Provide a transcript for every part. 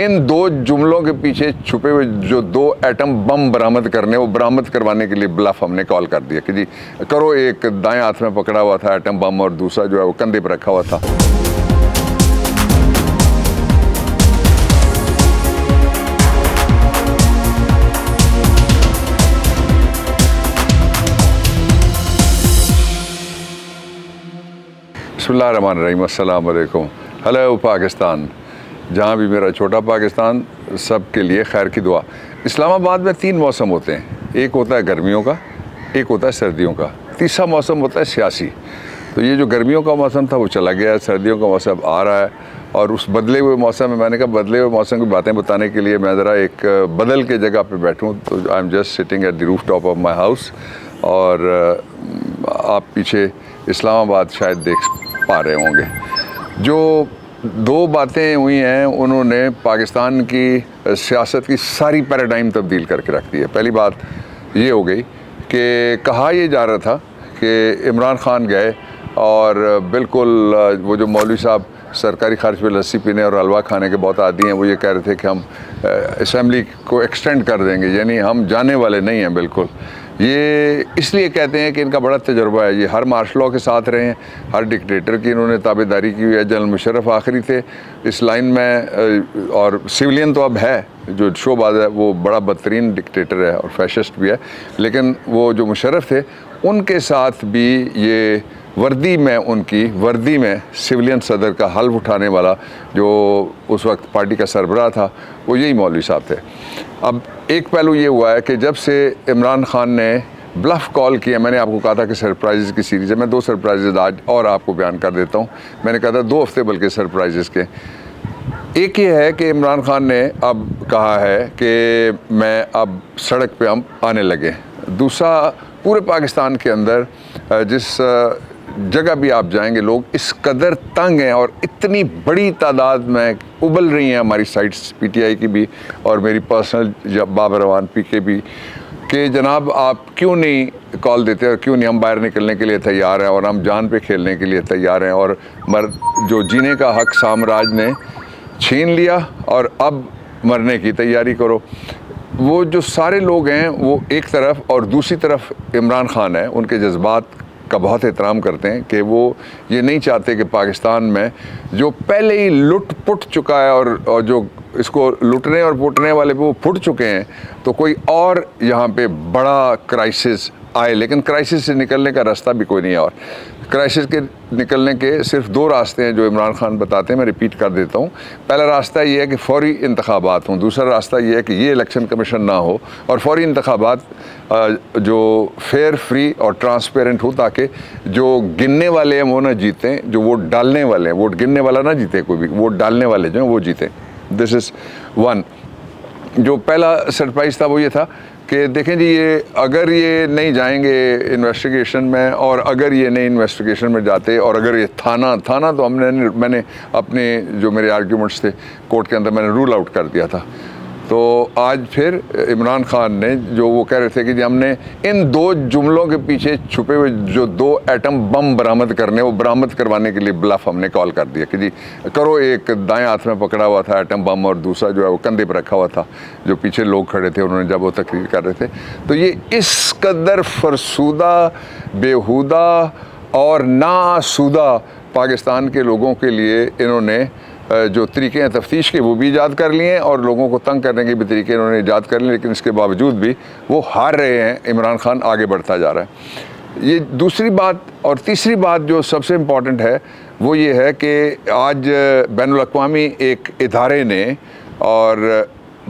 इन दो जुमलों के पीछे छुपे हुए जो दो एटम बम बरामद करने, वो बरामद करवाने के लिए ब्लफ हमने कॉल कर दिया कि जी करो। एक दाएं हाथ में पकड़ा हुआ था एटम बम और दूसरा जो है वो कंधे पर रखा हुआ था। बिस्मिल्लाहिर्रहमानिर्रहीम, अस्सलाम वालेकुम। हेलो पाकिस्तान, जहाँ भी मेरा छोटा पाकिस्तान, सब के लिए खैर की दुआ। इस्लामाबाद में 3 मौसम होते हैं, एक होता है गर्मियों का, एक होता है सर्दियों का, तीसरा मौसम होता है सियासी। तो ये जो गर्मियों का मौसम था वो चला गया है, सर्दियों का मौसम आ रहा है। और उस बदले हुए मौसम में मैंने कहा बदले हुए मौसम की बातें बताने के लिए मैं ज़रा एक बदल के जगह पे बैठूं। तो I am just sitting at the roof top of my house और आप पीछे इस्लामाबाद शायद देख पा रहे होंगे। जो 2 बातें हुई हैं उन्होंने पाकिस्तान की सियासत की सारी पैराडाइम तब्दील करके रख दी है। पहली बात ये हो गई कि कहा यह जा रहा था कि इमरान खान गए और बिल्कुल वो जो मौलवी साहब सरकारी खर्च पे लस्सी पीने और हलवा खाने के बहुत आदी हैं, वो ये कह रहे थे कि हम असम्बली को एक्सटेंड कर देंगे, यानी हम जाने वाले नहीं हैं। बिल्कुल ये इसलिए कहते हैं कि इनका बड़ा तजुर्बा है, ये हर मार्शल लॉ के साथ रहे हैं, हर डिक्टेटर की इन्होंने ताबेदारी की हुई है। जनरल मुशर्रफ आखिरी थे इस लाइन में, और सिविलियन तो अब है, जो शोबाज है वो बड़ा बदतरीन डिक्टेटर है और फैशिस्ट भी है, लेकिन वो जो मुशर्रफ थे उनके साथ भी ये वर्दी में, उनकी वर्दी में सिविलियन सदर का हल्फ उठाने वाला जो उस वक्त पार्टी का सरबराह था वो यही मौलवी साहब थे। अब एक पहलू ये हुआ है कि जब से इमरान खान ने ब्लफ कॉल किया, मैंने आपको कहा था कि सरप्राइज़ की सीरीज़ है, मैं 2 सरप्राइज़ आज और आपको बयान कर देता हूँ। मैंने कहा था 2 हफ्ते बल्कि सरप्राइज़ के। एक ये है कि इमरान खान ने अब कहा है कि मैं अब सड़क पे हम आने लगे। दूसरा, पूरे पाकिस्तान के अंदर जिस जगह भी आप जाएंगे लोग इस कदर तंग हैं और इतनी बड़ी तादाद में उबल रही हैं हमारी साइट्स पीटीआई की भी और मेरी पर्सनल बाबर रवान पीके भी, कि जनाब आप क्यों नहीं कॉल देते और क्यों नहीं हम बाहर निकलने के लिए तैयार हैं और हम जान पे खेलने के लिए तैयार हैं। और जो जीने का हक साम्राज्य ने छीन लिया और अब मरने की तैयारी करो। वो जो सारे लोग हैं वो एक तरफ, और दूसरी तरफ इमरान खान है, उनके जज्बात का बहुत एहतराम करते हैं कि वो ये नहीं चाहते कि पाकिस्तान में जो पहले ही लुट पुट चुका है और जो इसको लुटने और पुटने वाले पे वो फुट चुके हैं, तो कोई और यहाँ पे बड़ा क्राइसिस आए। लेकिन क्राइसिस से निकलने का रास्ता भी कोई नहीं है, और क्राइसिस के निकलने के सिर्फ 2 रास्ते हैं जो इमरान खान बताते हैं, मैं रिपीट कर देता हूँ। पहला रास्ता ये है कि फौरी इंतखाबात हों, दूसरा रास्ता ये है कि ये इलेक्शन कमीशन ना हो और फौरी इंतखाबात जो फेयर, फ्री और ट्रांसपेरेंट हो, ताकि जो गिनने वाले हैं वो ना जीतें, जो वोट डालने वाले हैं, वोट गिनने वाला ना जीते कोई भी, वोट डालने वाले जो हैं वो जीतें। This is 1। जो पहला सरप्राइज़ था वो ये था कि देखें जी, ये अगर ये नहीं जाएंगे इन्वेस्टिगेशन में, और अगर ये नहीं इन्वेस्टिगेशन में जाते, और अगर ये थाना तो मैंने अपने जो मेरे आर्ग्यूमेंट्स थे कोर्ट के अंदर मैंने रूल आउट कर दिया था। तो आज फिर इमरान खान ने जो वो कह रहे थे कि जी हमने इन 2 जुमलों के पीछे छुपे हुए जो 2 एटम बम बरामद करने, वो बरामद करवाने के लिए ब्लफ हमने कॉल कर दिया कि जी करो। एक दाएं हाथ में पकड़ा हुआ था एटम बम और दूसरा जो है वो कंधे पर रखा हुआ था, जो पीछे लोग खड़े थे उन्होंने जब वो तकरीर कर रहे थे। तो ये इस कदर फरसूदा, बेहुदा और नासूदा पाकिस्तान के लोगों के लिए इन्होंने जो तरीके हैं तफ्तीश के वो भी ईजाद कर लिए हैं और लोगों को तंग करने के भी तरीके इन्होंने ईजाद कर लिए, लेकिन इसके बावजूद भी वो हार रहे हैं। इमरान खान आगे बढ़ता जा रहा है। ये दूसरी बात। और तीसरी बात जो सबसे इम्पॉर्टेंट है वो ये है कि आज बैनुल अक़वामी एक इदारे ने और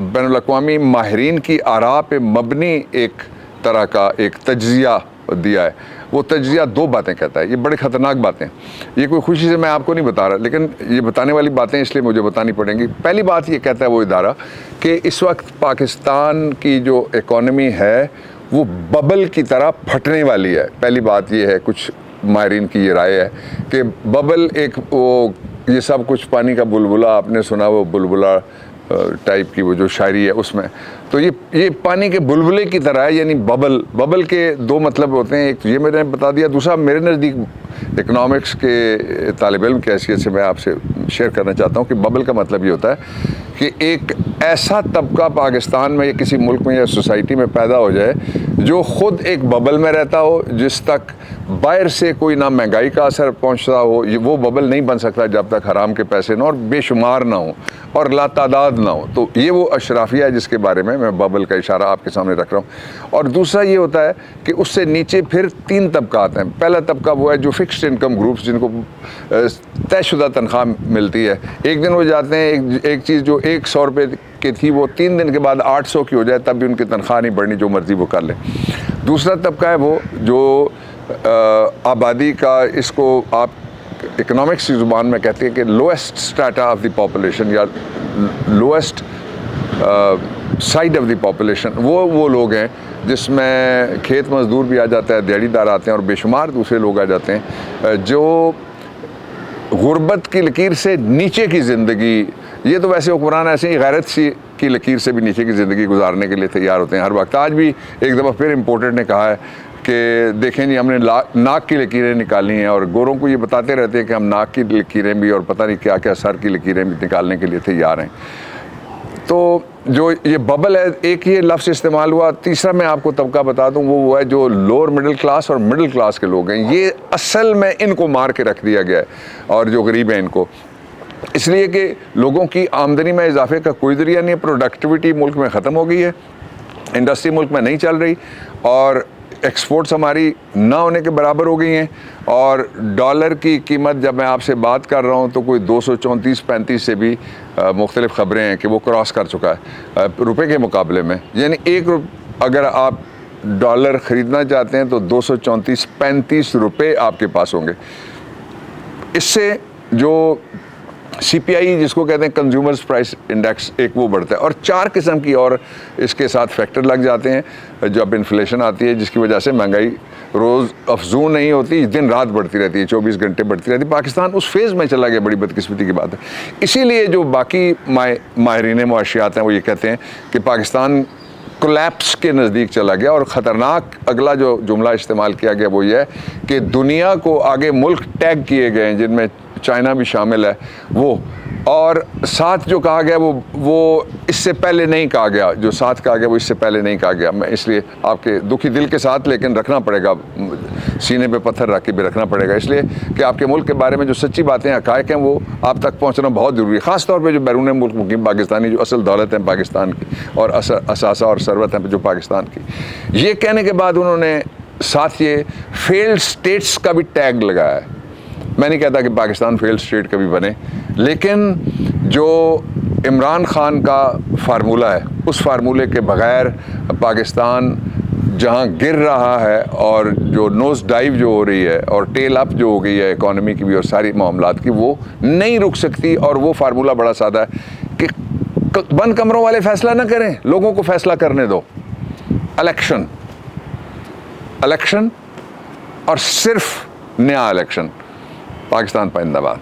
बैनुल अक़वामी माहिरीन की आरा पे मबनी एक तरह का एक तज्ज़िया दिया है। वो तज्ज़िया 2 बातें कहता है, ये बड़े ख़तरनाक बातें। ये कोई खुशी से मैं आपको नहीं बता रहा, लेकिन ये बताने वाली बातें इसलिए मुझे बतानी पड़ेंगी। पहली बात ये कहता है वो इदारा कि इस वक्त पाकिस्तान की जो इकॉनमी है वो बबल की तरह फटने वाली है। पहली बात ये है, कुछ माहिरीन की ये राय है कि बबल एक वो ये सब कुछ पानी का बुलबुला, आपने सुना वो बुलबुला टाइप की वो जो शायरी है उसमें। तो ये पानी के बुलबुले की तरह है, यानी बबल के दो मतलब होते हैं, एक ये मैंने बता दिया, दूसरा मेरे नज़दीक इकनॉमिक्स के तालिब इल्म की हैसियत से मैं आपसे शेयर करना चाहता हूँ कि बबल का मतलब ये होता है कि एक ऐसा तबका पाकिस्तान में या किसी मुल्क में या सोसाइटी में पैदा हो जाए जो ख़ुद एक बबल में रहता हो, जिस तक बाहर से कोई ना महंगाई का असर पहुंचता हो। वो बबल नहीं बन सकता जब तक हराम के पैसे ना और बेशुमार ना हो और लातादाद ना हो। तो ये वो अशराफिया है जिसके बारे में मैं बबल का इशारा आपके सामने रख रहा हूँ। और दूसरा ये होता है कि उससे नीचे फिर 3 तबकात हैं। पहला तबका वो है जो फिक्स्ड इनकम ग्रुप्स, जिनको तयशुदा तनख्वाह मिलती है। एक दिन वो जाते हैं, एक चीज़ जो 100 रुपये की थी वो 3 दिन के बाद 800 की हो जाए, तब भी उनकी तनख्वाह नहीं बढ़नी, जो मर्ज़ी वो कर लें। दूसरा तबका है वो जो आबादी का, इसको आप इकोनॉमिक्स की ज़ुबान में कहते हैं कि lowest strata of the population या lowest side of the population, वो लोग हैं जिसमें खेत मजदूर भी आ जाता है, दिहाड़ीदार आते हैं और बेशुमार दूसरे लोग आ जाते हैं जो गुर्बत की लकीर से नीचे की ज़िंदगी, ये तो वैसे हुक्मरान ऐसे ही गैरत सी की लकीर से भी नीचे की ज़िंदगी गुजारने के लिए तैयार होते हैं हर वक्त। आज भी एक दफ़ा फिर इम्पोर्टेड ने कहा है कि देखें जी, हमने नाक की लकीरें निकाली हैं, और गोरों को ये बताते रहते हैं कि हम नाक की लकीरें भी और पता नहीं क्या क्या सर की लकीरें भी निकालने के लिए तैयार हैं। तो जो ये बबल है, एक ये लफ्ज़ इस्तेमाल हुआ। तीसरा मैं आपको तबका बता दूं, वो है जो लोअर मिडिल क्लास और मिडिल क्लास के लोग हैं। ये असल में इनको मार के रख दिया गया है, और जो गरीब हैं इनको, इसलिए कि लोगों की आमदनी में इजाफे का कोई ज़रिया नहीं है। प्रोडक्टिविटी मुल्क में ख़त्म हो गई है, इंडस्ट्री मुल्क में नहीं चल रही, और एक्सपोर्ट्स हमारी ना होने के बराबर हो गई हैं। और डॉलर की कीमत, जब मैं आपसे बात कर रहा हूँ तो कोई 234-35 से भी मुख्तलिफ ख़बरें हैं कि वो क्रॉस कर चुका है रुपए के मुकाबले में। यानी अगर आप डॉलर ख़रीदना चाहते हैं तो 234-35 रुपये आपके पास होंगे। इससे जो CPI जिसको कहते हैं कंज्यूमर्स प्राइस इंडेक्स, एक वो बढ़ता है। और 4 किस्म की और इसके साथ फैक्टर लग जाते हैं जब इन्फ्लेशन आती है, जिसकी वजह से महंगाई रोज़ अफजू नहीं होती, दिन रात बढ़ती रहती है, 24 घंटे बढ़ती रहती है। पाकिस्तान उस फेज़ में चला गया, बड़ी बदकिस्मती की बात है। इसीलिए जो बाकी माहिरीन मुआशियात हैं वो ये कहते हैं कि पाकिस्तान कोलैप्स के नज़दीक चला गया। और ख़तरनाक अगला जो जुमला इस्तेमाल किया गया वो ये है कि दुनिया को आगे मुल्क टैग किए गए हैं, जिनमें चाइना भी शामिल है वो, और साथ जो कहा गया वो इससे पहले नहीं कहा गया, जो साथ कहा गया वो इससे पहले नहीं कहा गया। मैं इसलिए आपके दुखी दिल के साथ, लेकिन रखना पड़ेगा, सीने पे पत्थर रख के भी रखना पड़ेगा, इसलिए कि आपके मुल्क के बारे में जो सच्ची बातें हक़ाइक़ हैं वो आप तक पहुँचना बहुत ज़रूरी है। ख़ास तौर पर जो बैरून मुल्क मुकीम पाकिस्तानी, जो असल दौलत है पाकिस्तान की और असासा और सरवत है जो पाकिस्तान की। ये कहने के बाद उन्होंने साथ ये फेल्ड स्टेट्स का भी टैग लगाया है। मैं नहीं कहता कि पाकिस्तान फेल्ड स्टेट कभी बने, लेकिन जो इमरान खान का फार्मूला है, उस फार्मूले के बग़ैर पाकिस्तान जहां गिर रहा है और जो नोज़ डाइव जो हो रही है और टेल अप जो हो गई है इकॉनमी की भी और सारी मामलात की, वो नहीं रुक सकती। और वो फार्मूला बड़ा सादा है कि बंद कमरों वाले फैसला ना करें, लोगों को फैसला करने दो। इलेक्शन और सिर्फ नया इलेक्शन। पाकिस्तान जिंदाबाद।